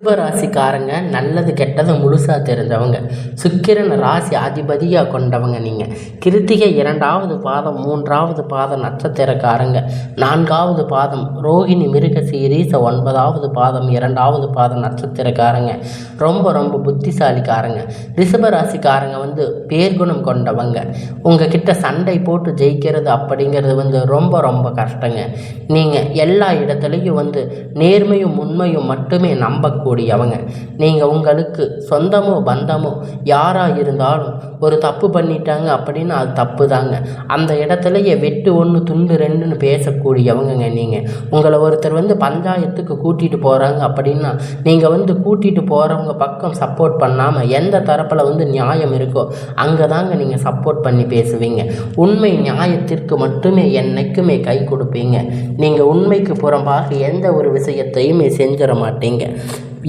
ரிஷபராசிக்காரங்க நல்லது கெட்டதை முழுசாக தெரிஞ்சவங்க. சுக்கிரன் ராசி அதிபதியாக கொண்டவங்க. நீங்கள் கிருத்திகை 2வது பாதம் 3வது பாதம் நட்சத்திரக்காரங்க. 4வது பாதம் ரோகிணி மிருக சீரீச 9வது பாதம் 2வது பாதம் நட்சத்திரக்காரங்க. ரொம்ப ரொம்ப புத்திசாலிக்காரங்க. ரிஷபராசிக்காரங்க பேர்குணம் கொண்டவங்க. உங்ககிட்ட சண்டை போட்டு ஜெயிக்கிறது அப்படிங்கிறது ரொம்ப ரொம்ப கஷ்டங்க. நீங்கள் எல்லா இடத்துலையும் நேர்மையும் உண்மையும் மட்டுமே நம்பக்கூடாது கூடியவங்க. நீங்கள் உங்களுக்கு சொந்தமோ பந்தமோ யாராக இருந்தாலும் ஒரு தப்பு பண்ணிட்டாங்க அப்படின்னா அது தப்பு தாங்க. அந்த இடத்துலையே வெட்டு 1 துண்டு 2ன்னு பேசக்கூடியவங்க. நீங்கள் உங்களை ஒருத்தர் பஞ்சாயத்துக்கு கூட்டிகிட்டு போகிறாங்க அப்படின்னா நீங்கள் கூட்டிகிட்டு போகிறவங்க பக்கம் சப்போர்ட் பண்ணாமல் எந்த தரப்பில் நியாயம் இருக்கோ அங்கே தாங்க நீங்கள் சப்போர்ட் பண்ணி பேசுவீங்க. உண்மை நியாயத்திற்கு மட்டுமே என்னைக்குமே கை கொடுப்பீங்க. நீங்கள் உண்மைக்கு புறம்பாக எந்த ஒரு விஷயத்தையுமே செஞ்சிட மாட்டீங்க.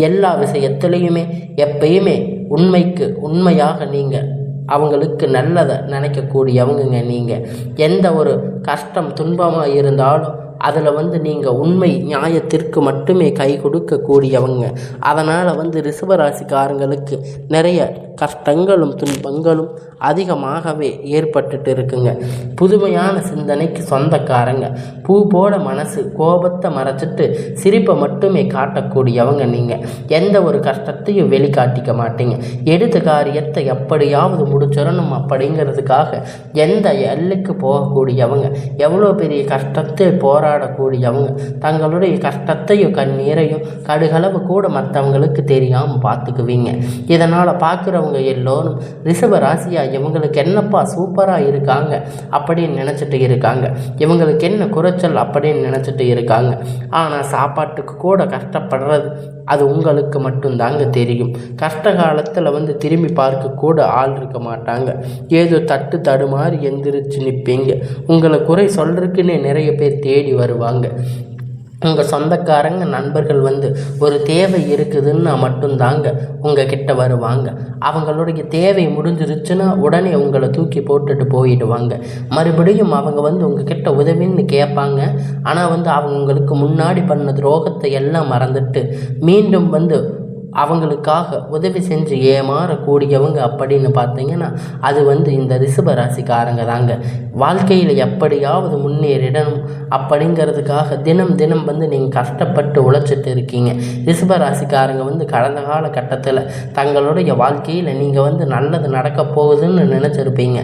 எல்லா விஷயத்துலையுமே எப்பயுமே உண்மைக்கு உண்மையாக நீங்கள் அவங்களுக்கு நல்லதை நினைக்கக்கூடியவங்க. நீங்கள் எந்த ஒரு கஷ்டம் துன்பமாக இருந்தாலும் அதில் நீங்கள் உண்மை நியாயத்திற்கு மட்டுமே கை கொடுக்கக்கூடியவங்க. அதனால் ரிஷபராசிக்காரங்களுக்கு நிறைய கஷ்டங்களும் துன்பங்களும் அதிகமாகவே ஏற்பட்டுட்டு இருக்குங்க. புதுமையான சிந்தனைக்கு சொந்தக்காரங்க. பூ போல மனசு கோபத்தை மறைச்சிட்டு சிரிப்பை மட்டுமே காட்டக்கூடியவங்க. நீங்கள் எந்த ஒரு கஷ்டத்தையும் வெளிக்காட்டிக்க மாட்டீங்க. எடுத்த காரியத்தை எப்படியாவது முடிச்சிடணும் அப்படிங்கிறதுக்காக எந்த எல்லைக்கு போகக்கூடியவங்க. எவ்வளோ பெரிய கஷ்டத்தை போராடக்கூடியவங்க. தங்களுடைய கஷ்டத்தையும் கண்ணீரையும் கடுகளவு கூட மற்றவங்களுக்கு தெரியாமல் பார்த்துக்குவீங்க. இதனால் பார்க்குறவங்க எல்லோரும் ரிஷப ராசியா இவங்களுக்கு என்னப்பா சூப்பராக இருக்காங்க அப்படின்னு நினச்சிட்டு இருக்காங்க. இவங்களுக்கு என்ன குறைச்சல் அப்படின்னு நினச்சிட்டு இருக்காங்க. ஆனால் சாப்பாட்டுக்கு கூட கஷ்டப்படுறது அது உங்களுக்கு மட்டும்தாங்க தெரியும். கஷ்ட காலத்தில் திரும்பி பார்க்க கூட ஆள் இருக்க மாட்டாங்க. ஏதோ தட்டு தடுமாறி எந்திரிச்சு நிற்பீங்க. உங்களை குறை சொல்றதுக்குன்னே நிறைய பேர் தேடி வருவாங்க. உங்கள் சொந்தக்காரங்க நண்பர்கள் ஒரு தேவை இருக்குதுன்னா மட்டும்தாங்க உங்கள் கிட்ட வருவாங்க. அவங்களுடைய தேவை முடிஞ்சிருச்சுன்னா உடனே உங்களை தூக்கி போட்டுட்டு போயிடுவாங்க. மறுபடியும் அவங்க உங்கள் கிட்ட உதவின்னு கேட்பாங்க. ஆனால் அவங்களுக்கு முன்னாடி பண்ண துரோகத்தை எல்லாம் மறந்துட்டு மீண்டும் அவங்களுக்காக உதவி செஞ்சு ஏமாறக்கூடியவங்க அப்படின்னு பார்த்தீங்கன்னா அது இந்த ரிஷபராசிக்காரங்க தாங்க. வாழ்க்கையில் எப்படியாவது முன்னேறிடணும் அப்படிங்கிறதுக்காக தினம் தினம் நீங்கள் கஷ்டப்பட்டு உழைச்சிட்டு இருக்கீங்க. ரிஷபராசிக்காரங்க கடந்த காலகட்டத்தில் தங்களுடைய வாழ்க்கையில் நீங்கள் நல்லது நடக்க போகுதுன்னு நினச்சிருப்பீங்க.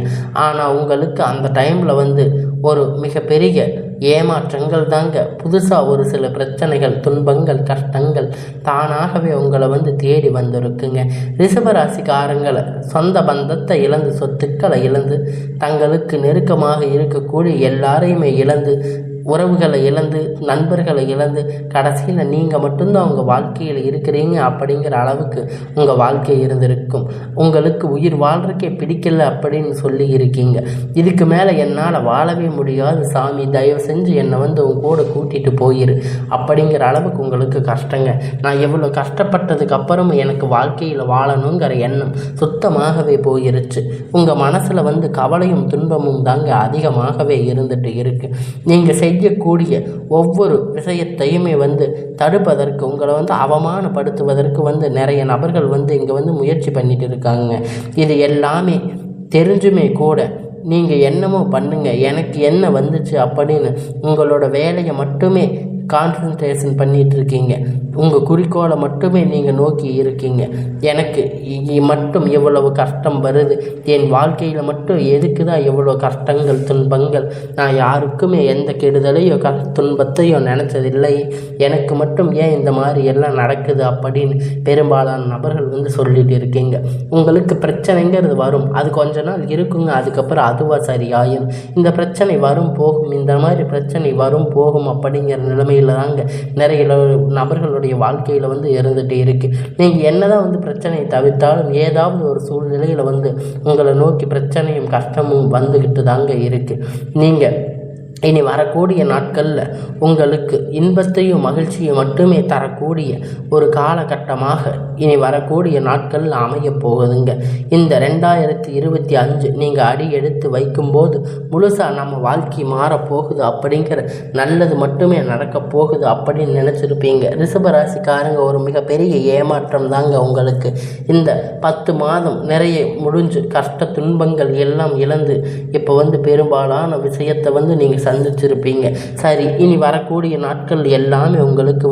ஆனால் உங்களுக்கு அந்த டைமில் ஒரு மிகப்பெரிய ஏமாற்றங்கள் தாங்க. புதுசாக ஒரு சில பிரச்சனைகள் துன்பங்கள் கஷ்டங்கள் தானாகவே உங்களை தேடி வந்திருக்குங்க. ரிஷபராசிக்காரங்களை சொந்த பந்தத்தை இழந்து சொத்துக்களை இழந்து தங்களுக்கு நெருக்கமாக இருக்கக்கூடிய எல்லாரையுமே இழந்து உறவுகளை இழந்து நண்பர்களை இழந்து கடைசியில் நீங்கள் மட்டும்தான் உங்கள் வாழ்க்கையில் இருக்கிறீங்க அப்படிங்கிற அளவுக்கு உங்கள் வாழ்க்கை இருந்திருக்கும். உங்களுக்கு உயிர் வாழ்றதுக்கே பிடிக்கல அப்படின்னு சொல்லி இருக்கீங்க. இதுக்கு மேலே என்னால் வாழவே முடியாது சாமி, தயவு செஞ்சு என்னை உங்க கூட கூட்டிகிட்டு போயிரு அப்படிங்கிற அளவுக்கு உங்களுக்கு கஷ்டங்க. நான் எவ்வளோ கஷ்டப்பட்டதுக்கு அப்புறமும் எனக்கு வாழ்க்கையில் வாழணுங்கிற எண்ணம் சுத்தமாகவே போயிருச்சு. உங்கள் மனசில் கவலையும் துன்பமும் தாங்க அதிகமாகவே இருந்துட்டு இருக்கு. நீங்கள் செய்யக்கூடிய ஒவ்வொரு விஷயத்தையுமே தடுப்பதற்கு உங்களை அவமானப்படுத்துவதற்கு நிறைய நபர்கள் இங்கே முயற்சி பண்ணிட்டு இருக்காங்க. இது எல்லாமே தெரிஞ்சுமே கூட நீங்கள் என்னமோ பண்ணுங்க, எனக்கு என்ன வந்துச்சு அப்படின்னு உங்களோட வேலையை மட்டுமே கான்சன்ட்ரேஷன் பண்ணிகிட்டு இருக்கீங்க. உங்கள் குறிக்கோளை மட்டுமே நீங்கள் நோக்கி இருக்கீங்க. எனக்கு மட்டும் எவ்வளவு கஷ்டம் வருது, என் வாழ்க்கையில் மட்டும் எதுக்கு தான் எவ்வளோ கஷ்டங்கள் துன்பங்கள், நான் யாருக்குமே எந்த கெடுதலையோ துன்பத்தையோ நினச்சதில்லை, எனக்கு மட்டும் ஏன் இந்த மாதிரி எல்லாம் நடக்குது அப்படின்னு பெரும்பாலான நபர்கள் சொல்லிட்டு இருக்கீங்க. உங்களுக்கு பிரச்சனைங்கிறது வரும், அது கொஞ்ச நாள் இருக்குங்க, அதுக்கப்புறம் அதுவாக சரியாயும். இந்த பிரச்சனை வரும் போகும், இந்த மாதிரி பிரச்சனை வரும் போகும் அப்படிங்கிற நிலைமையில் தாங்க நிறைய நபர்களுடைய வாழ்க்கையில் இருந்துகிட்டே இருக்குது. நீங்கள் என்னதான் பிரச்சனையை தவிர்த்தாலும் ஏதாவது ஒரு சூழ்நிலையில் உங்களை நோக்கி பிரச்சனையும் கஷ்டமும் வந்துக்கிட்டு தாங்க இருக்குது. நீங்கள் இனி வரக்கூடிய நாட்களில் உங்களுக்கு இன்பத்தையும் மகிழ்ச்சியும் மட்டுமே தரக்கூடிய ஒரு காலகட்டமாக இனி வரக்கூடிய நாட்களில் அமைய போகுதுங்க. இந்த 2025 நீங்கள் அடி எடுத்து வைக்கும்போது முழுசாக நம்ம வாழ்க்கை மாறப்போகுது, அப்படிங்கிற நல்லது மட்டுமே நடக்க போகுது அப்படின்னு நினச்சிருப்பீங்க. ரிஷபராசிக்காரங்க ஒரு மிகப்பெரிய ஏமாற்றம் தாங்க உங்களுக்கு. இந்த 10 மாதம் நிறைய முடிஞ்சு கஷ்ட துன்பங்கள் எல்லாம் இழந்து இப்போ பெரும்பாலான விஷயத்தை நீங்கள் சந்திச்சிருப்பீங்க. சரி, இனி வரக்கூடிய நாட்கள் எல்லாமே உங்களுக்கு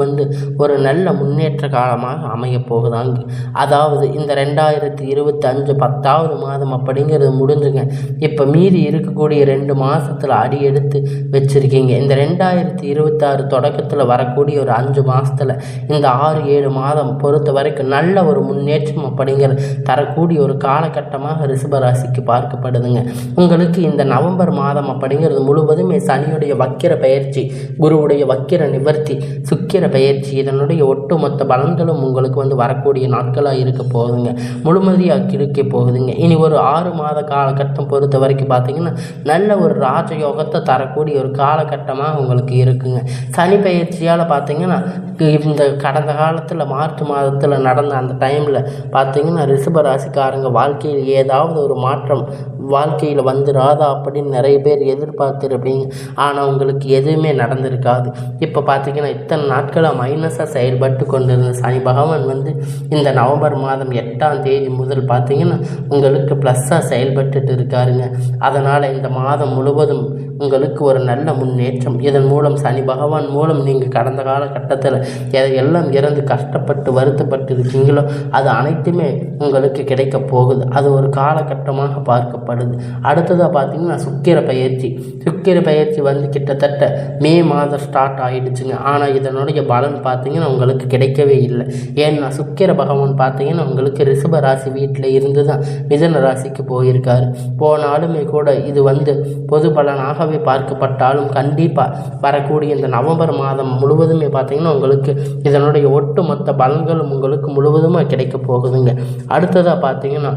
ஒரு நல்ல முன்னேற்ற காலமாக அமைய போகுதாங்க. அதாவது இந்த 2025 10வது மாதம் அப்படிங்கிறது முடிஞ்சுங்க. இப்போ மீதி இருக்கக்கூடிய 2 மாதத்தில் அடி எடுத்து வச்சுருக்கீங்க. இந்த 2026 தொடக்கத்தில் வரக்கூடிய ஒரு 5 மாதத்தில் இந்த 6-7 மாதம் பொறுத்த வரைக்கும் நல்ல ஒரு முன்னேற்றம் அப்படிங்கிறது தரக்கூடிய ஒரு காலகட்டமாக ரிஷபராசிக்கு பார்க்கப்படுதுங்க. உங்களுக்கு இந்த நவம்பர் மாதம் அப்படிங்கிறது முழுவதுமே சனியுடைய வக்கிர பயிற்சி, குருவுடைய வக்கிர நிவர்த்தி, சுக்கிர பயிற்சி, இதனுடைய ஒட்டுமொத்த பலன்களும் உங்களுக்கு வரக்கூடிய நாட்களாக இருக்க போகுதுங்க. முழுமதியாக கிடைக்க போகுதுங்க. இனி ஒரு 6 மாத காலகட்டம் பொறுத்த வரைக்கும் பார்த்தீங்கன்னா நல்ல ஒரு ராஜயோகத்தை தரக்கூடிய ஒரு காலகட்டமாக உங்களுக்கு இருக்குங்க. சனி பயிற்சியால் பார்த்தீங்கன்னா இந்த கடந்த காலத்தில் மார்ச் மாதத்தில் நடந்த அந்த டைமில் பார்த்தீங்கன்னா ரிஷபராசிக்காரங்க வாழ்க்கையில் ஏதாவது ஒரு மாற்றம் வாழ்க்கையில் வந்துடாதா அப்படின்னு நிறைய பேர் எதிர்பார்த்துருப்பீங்க. ஆனால் உங்களுக்கு எதுவுமே நடந்திருக்காது. இப்போ பார்த்தீங்கன்னா இத்தனை நாட்களாக மைனஸாக செயல்பட்டு கொண்டிருந்த சனி பகவான் இந்த நவம்பர் மாதம் 8ஆம் தேதி முதல் பார்த்தீங்கன்னா உங்களுக்கு ப்ளஸ்ஸாக செயல்பட்டு இருக்காருங்க. அதனால் இந்த மாதம் முழுவதும் உங்களுக்கு ஒரு நல்ல முன்னேற்றம். இதன் மூலம் சனி பகவான் மூலம் நீங்கள் கடந்த காலகட்டத்தில் எதையெல்லாம் இறந்து கஷ்டப்பட்டு வருத்தப்பட்டு இருக்கீங்களோ அது அனைத்துமே உங்களுக்கு கிடைக்க போகுது. அது ஒரு காலகட்டமாக பார்க்கப்படுது. அடுத்ததாக பார்த்தீங்கன்னா சுக்கிர பயிற்சி கிட்டத்தட்ட மே மாதம் ஸ்டார்ட் ஆகிடுச்சுங்க. ஆனால் இதனுடைய பலன் பார்த்தீங்கன்னா உங்களுக்கு கிடைக்கவே இல்லை. ஏன்னா சுக்கிர பகவான் பார்த்தீங்கன்னா உங்களுக்கு ரிஷப ராசி வீட்டில் இருந்து தான் மிதுன ராசிக்கு போயிருக்காரு. போனாலுமே கூட இது பொது பலனாகவே பார்க்கப்பட்டாலும் கண்டிப்பாக வரக்கூடிய இந்த நவம்பர் மாதம் முழுவதுமே பார்த்தீங்கன்னா உங்களுக்கு இதனுடைய ஒட்டுமொத்த பலன்களும் உங்களுக்கு முழுவதுமாக கிடைக்க போகுதுங்க. அடுத்ததாக பார்த்தீங்கன்னா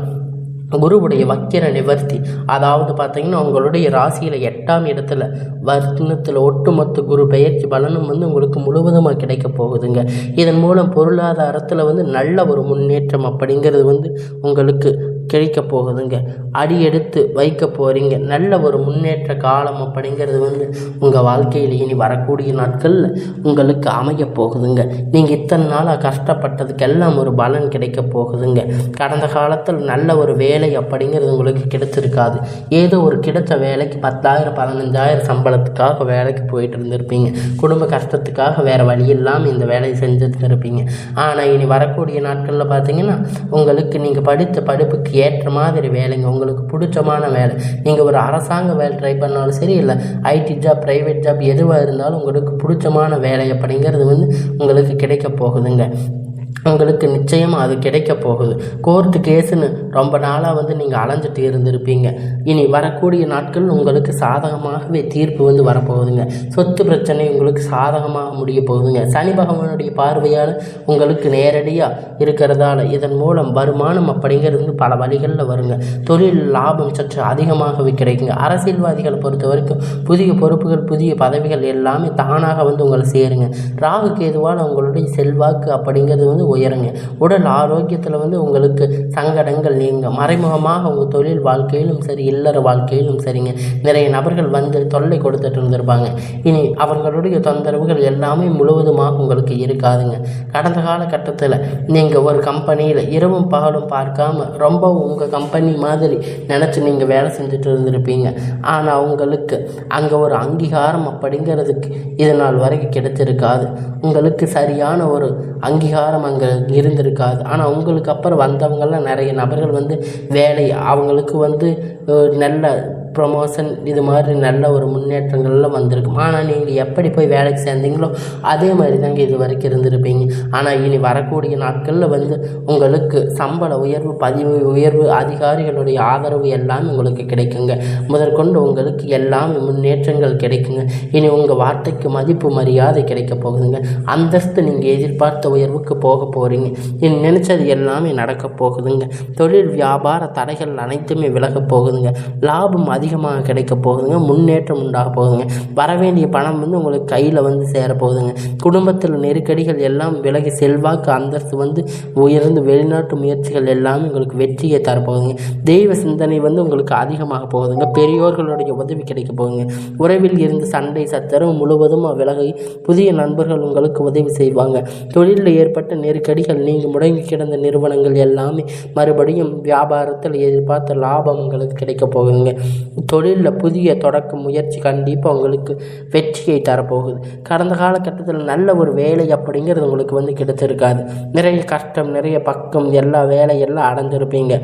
குருவுடைய வக்கிர நிவர்த்தி, அதாவது பார்த்தீங்கன்னா உங்களுடைய ராசியில் 8ஆம் இடத்துல வர்ணத்தில் ஒட்டுமொத்த குரு பெயர்ச்சி பலனும் உங்களுக்கு முழுவதுமாக கிடைக்க போகுதுங்க. இதன் மூலம் பொருளாதாரத்தில் நல்ல ஒரு முன்னேற்றம் அப்படிங்கிறது உங்களுக்கு கிடைக்க போகுதுங்க. அடி எடுத்து வைக்க போகிறீங்க. நல்ல ஒரு முன்னேற்ற காலம் அப்படிங்கிறது உங்கள் வாழ்க்கையில் இனி வரக்கூடிய நாட்களில் உங்களுக்கு அமைய போகுதுங்க. நீங்கள் இத்தனை நாளாக கஷ்டப்பட்டதுக்கெல்லாம் ஒரு பலன் கிடைக்க போகுதுங்க. கடந்த காலத்தில் நல்ல ஒரு வேலை அப்படிங்கிறது உங்களுக்கு கிடைச்சிருக்காது. ஏதோ ஒரு கிடைச்ச வேலைக்கு 10,000 15,000 சம்பளத்துக்காக வேலைக்கு போயிட்டு இருந்திருப்பீங்க. குடும்ப கஷ்டத்துக்காக வேறு வழி இல்லாமல் இந்த வேலையை செஞ்சுட்டு இருப்பீங்க. ஆனால் இனி வரக்கூடிய நாட்களில் பார்த்தீங்கன்னா உங்களுக்கு நீங்கள் படித்த படிப்புக்கு ஏற்ற மாதிரி வேலைங்க, உங்களுக்கு பிடிச்சமான வேலை. நீங்கள் ஒரு அரசாங்க வேலை ட்ரை பண்ணாலும் சரி, இல்லை ஐடி ஜாப், ப்ரைவேட் ஜாப் எதுவாக இருந்தாலும் உங்களுக்கு பிடிச்சமான வேலை அப்படிங்கிறது உங்களுக்கு கிடைக்க போகுதுங்க. உங்களுக்கு நிச்சயமாக அது கிடைக்க போகுது. கோர்ட்டு கேஸுன்னு ரொம்ப நாளாக நீங்கள் அலைஞ்சிட்டு இருந்திருப்பீங்க. இனி வரக்கூடிய நாட்கள் உங்களுக்கு சாதகமாகவே தீர்ப்பு வரப்போகுதுங்க. சொத்து பிரச்சனை உங்களுக்கு சாதகமாக முடிய போகுதுங்க. சனி பகவானுடைய பார்வையால் உங்களுக்கு நேரடியாக இருக்கிறதால இதன் மூலம் வருமானம் அப்படிங்கிறது பல வழிகளில் வருங்க. தொழில் லாபம் சற்று அதிகமாகவே கிடைக்குங்க. அரசியல்வாதிகளை பொறுத்த வரைக்கும் புதிய பொறுப்புகள், புதிய பதவிகள் எல்லாமே தானாக உங்களை சேருங்க. ராகு கேதுவால் உங்களுடைய செல்வாக்கு அப்படிங்கிறது உயருங்க. உடல் ஆரோக்கியத்தில் உங்களுக்கு சங்கடங்கள் நீங்க. மறைமுகமாக உங்கள் தொழில் வாழ்க்கையிலும் சரி, இல்லற வாழ்க்கையிலும் சரிங்க, நிறைய நபர்கள் தொல்லை கொடுத்துட்டு இருந்திருப்பாங்க. இனி அவர்களுடைய தொந்தரவுகள் எல்லாமே முழுவதுமாக உங்களுக்கு இருக்காதுங்க. கடந்த காலகட்டத்தில் நீங்கள் ஒரு கம்பெனியில் இரவும் பகலும் பார்க்காம ரொம்ப உங்கள் கம்பெனி மாதிரி நினச்சி நீங்கள் வேலை செஞ்சுட்டு இருந்திருப்பீங்க. ஆனால் உங்களுக்கு அங்கே ஒரு அங்கீகாரம் அப்படிங்கிறதுக்கு இது நாள் வரைக்கும் கிடைச்சிருக்காது. உங்களுக்கு சரியான ஒரு அங்கீகாரம் அங்கே இருந்திருக்காது. ஆனால் உங்களுக்கு அப்புறம் வந்தவங்கெல்லாம் நிறைய நபர்கள் வேலை அவங்களுக்கு நல்ல ப்ரொமோஷன் இது மாதிரி நல்ல ஒரு முன்னேற்றங்கள்லாம் வந்திருக்கும். ஆனால் நீங்கள் எப்படி போய் வேலைக்கு சேர்ந்தீங்களோ அதே மாதிரி தாங்க இது வரைக்கும் இருந்திருப்பீங்க. ஆனால் இனி வரக்கூடிய நாட்களில் உங்களுக்கு சம்பள உயர்வு, பதிவு உயர்வு, அதிகாரிகளுடைய ஆதரவு எல்லாமே உங்களுக்கு கிடைக்குங்க. முதற்கொண்டு உங்களுக்கு எல்லாமே முன்னேற்றங்கள் கிடைக்குங்க. இனி உங்கள் வார்த்தைக்கு மதிப்பு மரியாதை கிடைக்க போகுதுங்க. அந்தஸ்து நீங்கள் எதிர்பார்த்த உயர்வுக்கு போக போகிறீங்க. இனி நினச்சது எல்லாமே நடக்க போகுதுங்க. தொழில் வியாபார தடைகள் அனைத்துமே விலக போகுதுங்க. லாபம் அதிக அதிகமாக கிடைக்க போகுதுங்க. முன்னேற்றம் உண்டாக போகுதுங்க. வரவேண்டிய பணம் வந்து உங்களுக்கு கையில் வந்து சேரப்போகுதுங்க. குடும்பத்தில் நெருக்கடிகள் எல்லாம் விலகி செல்வாக்கு அந்தஸ்து வந்து உயர்ந்து வெளிநாட்டு முயற்சிகள் எல்லாமே உங்களுக்கு வெற்றியை தரப்போகுதுங்க. தெய்வ சிந்தனை வந்து உங்களுக்கு அதிகமாக போகுதுங்க. பெரியோர்களுடைய உதவி கிடைக்க போகுதுங்க. உறவில் இருந்து சண்டை சச்சரவு முழுவதும் விலகி புதிய நண்பர்கள் உங்களுக்கு உதவி செய்வாங்க. தொழிலில் ஏற்பட்ட நெருக்கடிகள் நீங்கள் முடங்கி கிடந்த நிறுவனங்கள் எல்லாமே மறுபடியும் வியாபாரத்தில் எதிர்பார்த்த லாபம் உங்களுக்கு கிடைக்க போகுதுங்க. தொழிலில் புதிய தொடக்க முயற்சி கண்டிப்பாக உங்களுக்கு வெற்றியை தரப்போகுது. கடந்த காலகட்டத்தில் நல்ல ஒரு வேலை அப்படிங்கிறது உங்களுக்கு வந்து கிடைச்சிருக்காது. நிறைய கஷ்டம், நிறைய பக்கம், எல்லா வேலையெல்லாம் அடைஞ்சிருப்பீங்க.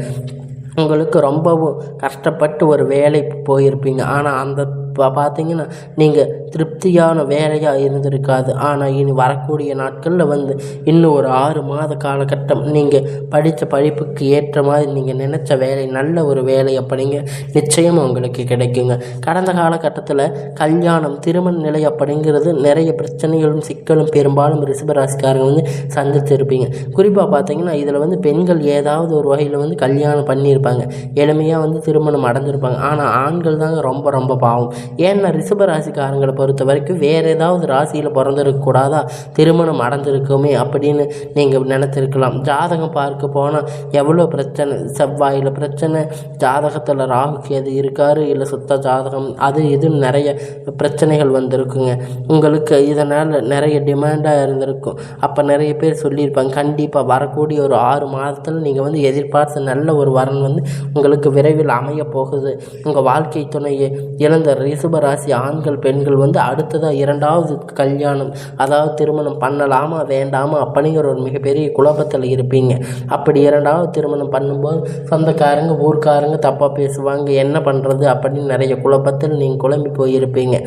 உங்களுக்கு ரொம்பவும் கஷ்டப்பட்டு ஒரு வேலைக்கு போயிருப்பீங்க. ஆனால் அந்த பார்த்தீங்கன்னா நீங்கள் திருப்தியான வேலையாக இருந்திருக்காது. ஆனால் இனி வரக்கூடிய நாட்களில் வந்து இன்னும் ஒரு 6 மாத காலகட்டம் நீங்கள் படித்த படிப்புக்கு ஏற்ற மாதிரி நீங்கள் நினச்ச வேலை, நல்ல ஒரு வேலை அப்படிங்க நிச்சயம் உங்களுக்கு கிடைக்குங்க. கடந்த காலகட்டத்தில் கல்யாணம், திருமண நிலை அப்படிங்கிறது நிறைய பிரச்சனைகளும் சிக்கலும் பெரும்பாலும் ரிஷபராசிக்காரங்க வந்து சந்திச்சிருப்பீங்க. குறிப்பாக பார்த்தீங்கன்னா இதில் வந்து பெண்கள் ஏதாவது ஒரு வகையில் வந்து கல்யாணம் பண்ணியிருப்பாங்க, எளிமையாக வந்து திருமணம் அடைஞ்சிருப்பாங்க. ஆனால் ஆண்கள் தாங்க ரொம்ப ரொம்ப பாவம். ஏன்னா ரிஷபராசிக்காரங்களை பொறுத்த வரைக்கும் வேறு ஏதாவது ராசியில் பிறந்திருக்கக்கூடாதா, திருமணம் அடைஞ்சிருக்குமே அப்படின்னு நீங்கள் நினச்சிருக்கலாம். ஜாதகம் பார்க்க போனால் எவ்வளோ பிரச்சனை, செவ்வாயில் பிரச்சனை, ஜாதகத்தில் ராகு கேது இருக்காரு, இல்லை சுத்த ஜாதகம், அது இதுன்னு நிறைய பிரச்சனைகள் வந்திருக்குங்க. உங்களுக்கு இதனால் நிறைய டிமாண்டாக இருந்திருக்கும். அப்போ நிறைய பேர் சொல்லியிருப்பாங்க, கண்டிப்பாக வரக்கூடிய ஒரு 6 மாதத்தில் நீங்கள் வந்து எதிர்பார்த்த நல்ல ஒரு வரன் வந்து உங்களுக்கு விரைவில் அமைய போகுது. உங்கள் வாழ்க்கை துணையை இழந்த ரிஷபராசி ஆண்கள் பெண்கள் வந்து அடுத்ததாக 2வது கல்யாணம், அதாவது திருமணம் பண்ணலாமா வேண்டாமா அப்படிங்கிற ஒரு மிகப்பெரிய குழப்பத்தில் இருப்பீங்க. அப்படி 2வது திருமணம் பண்ணும்போது சொந்தக்காரங்க ஊர்க்காரங்க தப்பாக பேசுவாங்க, என்ன பண்ணுறது அப்படின்னு நிறைய குழப்பத்தில் நீங்கள் குழம்பி போயிருப்பீங்க.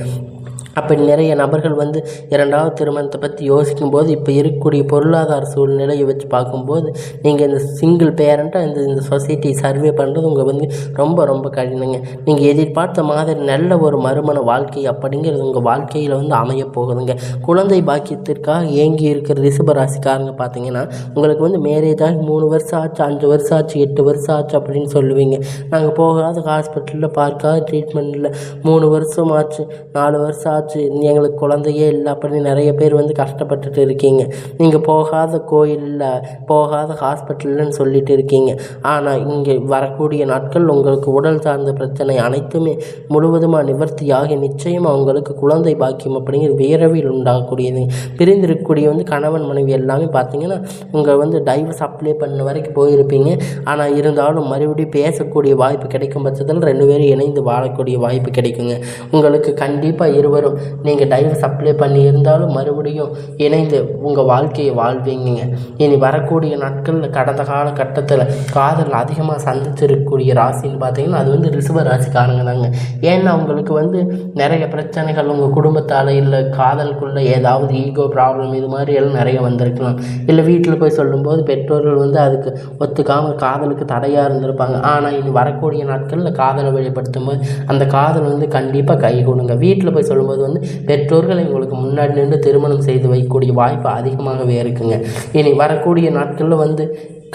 அப்படி நிறைய நபர்கள் வந்து 2வது திருமணத்தை பற்றி யோசிக்கும்போது இப்போ இருக்கக்கூடிய பொருளாதார சூழ்நிலையை வச்சு பார்க்கும்போது நீங்கள் இந்த சிங்கிள் பேரண்ட்டாக இந்த சொசைட்டி சர்வே பண்ணுறது உங்கள் வந்து ரொம்ப ரொம்ப கடினங்க. நீங்கள் எதிர்பார்த்த மாதிரி நல்ல ஒரு மறுமண வாழ்க்கை அப்படிங்கிறது உங்கள் வாழ்க்கையில் வந்து அமைய போகுதுங்க. குழந்தை பாக்கியத்திற்காக ஏங்கி இருக்கிற ரிஷபராசிக்காரங்க பார்த்தீங்கன்னா உங்களுக்கு வந்து மேரேஜ் ஆகி 3 வருஷம் ஆச்சு, 5 வருஷம் ஆச்சு, 8 வருஷம் ஆச்சு அப்படின்னு சொல்லுவீங்க. நாங்கள் போகாத ஹாஸ்பிட்டலில் பார்க்காத ட்ரீட்மெண்ட்டில் 3 வருஷம் ஆச்சு, 4 வருஷம் ஆச்சு, எங்களுக்கு குழந்தையே இல்லை அப்படின்னு நிறைய பேர் வந்து கஷ்டப்பட்டுட்டு இருக்கீங்க. நீங்கள் போகாத கோயிலில், போகாத ஹாஸ்பிட்டல்னு சொல்லிட்டு இருக்கீங்க. ஆனால் இங்கே வரக்கூடிய நாட்கள் உங்களுக்கு உடல் சார்ந்த பிரச்சனை அனைத்துமே முழுவதுமாக நிவர்த்தியாகி நிச்சயமாக உங்களுக்கு குழந்தை பாக்கியம் அப்படிங்கிற விரைவில் உண்டாகக்கூடியது. பிரிந்திருக்கக்கூடிய வந்து கணவன் மனைவி எல்லாமே பார்த்தீங்கன்னா உங்கள் வந்து டைவர்ஸ் அப்ளை பண்ண வரைக்கும் போயிருப்பீங்க. ஆனால் இருந்தாலும் மறுபடியும் பேசக்கூடிய வாய்ப்பு கிடைக்கும் பட்சத்தில் 2 பேரும் இணைந்து வாழக்கூடிய வாய்ப்பு கிடைக்குங்க. உங்களுக்கு கண்டிப்பாக இருவரும் நீங்கள் டைவர்ஸ் அப்ளை பண்ணி இருந்தாலும் மறுபடியும் இணைந்து உங்கள் வாழ்க்கையை வாழ்வீங்க. இனி வரக்கூடிய நாட்களில் கடந்த காலகட்டத்தில் காதல் அதிகமாக சந்திச்சிருக்கக்கூடிய ராசின்னு பார்த்தீங்கன்னா அது வந்து ரிஷப ராசிக்காரங்க தாங்க. ஏன்னா அவங்களுக்கு வந்து நிறைய பிரச்சனைகள் உங்கள் குடும்பத்தால், இல்லை காதலுக்குள்ளே ஏதாவது ஈகோ ப்ராப்ளம், இது மாதிரி எல்லாம் நிறைய வந்திருக்கலாம். இல்லை வீட்டில் போய் சொல்லும்போது பெற்றோர்கள் வந்து அதுக்கு ஒத்துக்காமல் காதலுக்கு தடையாக இருந்திருப்பாங்க. ஆனால் இனி வரக்கூடிய நாட்களில் காதலை வெளிப்படுத்தும் போது அந்த காதல் வந்து கண்டிப்பாக கை கொடுங்க. வீட்டில் போய் சொல்லும்போது வந்து பெற்றோர்களை உங்களுக்கு முன்னாடி நின்று திருமணம் செய்து வைக்கக்கூடிய வாய்ப்பு அதிகமாகவே இருக்குங்க. இனி வரக்கூடிய நாட்களில் வந்து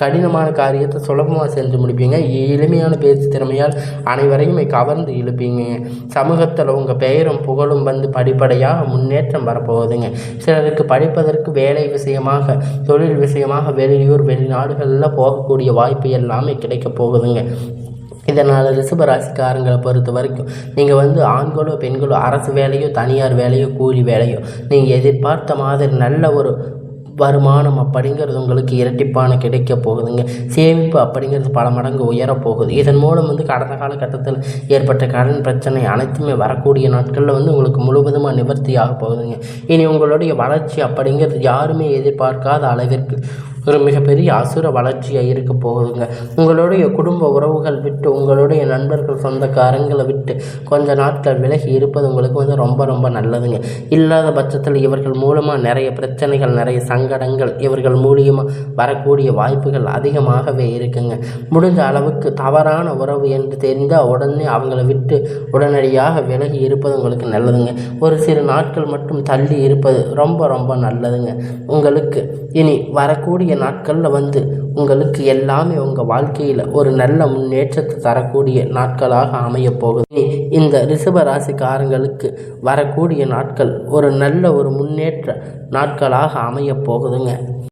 கடினமான காரியத்தை சுலபமாக செஞ்சு முடிப்பீங்க. எளிமையான பேச்சு திறமையால் அனைவரையும் கவர்ந்து இழுப்பீங்க. சமூகத்தில் உங்கள் பெயரும் புகழும் வந்து படிப்படியாக முன்னேற்றம் வரப்போகுதுங்க. சிலருக்கு படிப்பதற்கு வேலை விஷயமாக, தொழில் விஷயமாக வெளியூர் வெளிநாடுகளில் போகக்கூடிய வாய்ப்பு எல்லாமே கிடைக்க போகுதுங்க. இதனால் ரிஷபராசிக்காரங்களை பொறுத்த வரைக்கும் நீங்கள் வந்து ஆண்களோ பெண்களோ அரசு வேலையோ தனியார் வேலையோ கூலி வேலையோ நீங்கள் எதிர்பார்த்த மாதிரி நல்ல ஒரு வருமானம் அப்படிங்கிறது உங்களுக்கு இரட்டிப்பான கிடைக்க போகுதுங்க. சேமிப்பு அப்படிங்கிறது பல மடங்கு உயரப்போகுது. இதன் மூலம் வந்து கடந்த காலகட்டத்தில் ஏற்பட்ட கடன் பிரச்சனை அனைத்துமே வரக்கூடிய நாட்களில் வந்து உங்களுக்கு முழுவதுமாக நிவர்த்தியாக போகுதுங்க. இனி உங்களுடைய வளர்ச்சி அப்படிங்கிறது யாருமே எதிர்பார்க்காத அளவிற்கு ஒரு மிகப்பெரிய அசுர வளர்ச்சியாக இருக்க போகுதுங்க. உங்களுடைய குடும்ப உறவுகள் விட்டு, உங்களுடைய நண்பர்கள் சொந்தக்காரங்களை விட்டு கொஞ்ச நாட்கள் விலகி இருப்பது உங்களுக்கு வந்து ரொம்ப ரொம்ப நல்லதுங்க. இல்லாத பட்சத்தில் இவர்கள் மூலமாக நிறைய பிரச்சனைகள், நிறைய சங்கடங்கள் இவர்கள் மூலியமாக வரக்கூடிய வாய்ப்புகள் அதிகமாகவே இருக்குங்க. முடிஞ்ச அளவுக்கு தவறான உறவு என்று தெரிந்தால் உடனே அவங்கள விட்டு உடனடியாக விலகி இருப்பது உங்களுக்கு நல்லதுங்க. ஒரு சில நாட்கள் மட்டும் தள்ளி இருப்பது ரொம்ப ரொம்ப நல்லதுங்க. உங்களுக்கு இனி வரக்கூடிய வரக்கூடிய நாட்களில் உங்களுக்கு எல்லாமே உங்கள் வாழ்க்கையில் ஒரு நல்ல முன்னேற்றத்தை தரக்கூடிய நாட்களாக அமையப் போகுது. இந்த ரிஷப ராசிக்காரங்களுக்கு வரக்கூடிய நாட்கள் ஒரு நல்ல ஒரு முன்னேற்ற நாட்களாக அமையப் போகுதுங்க.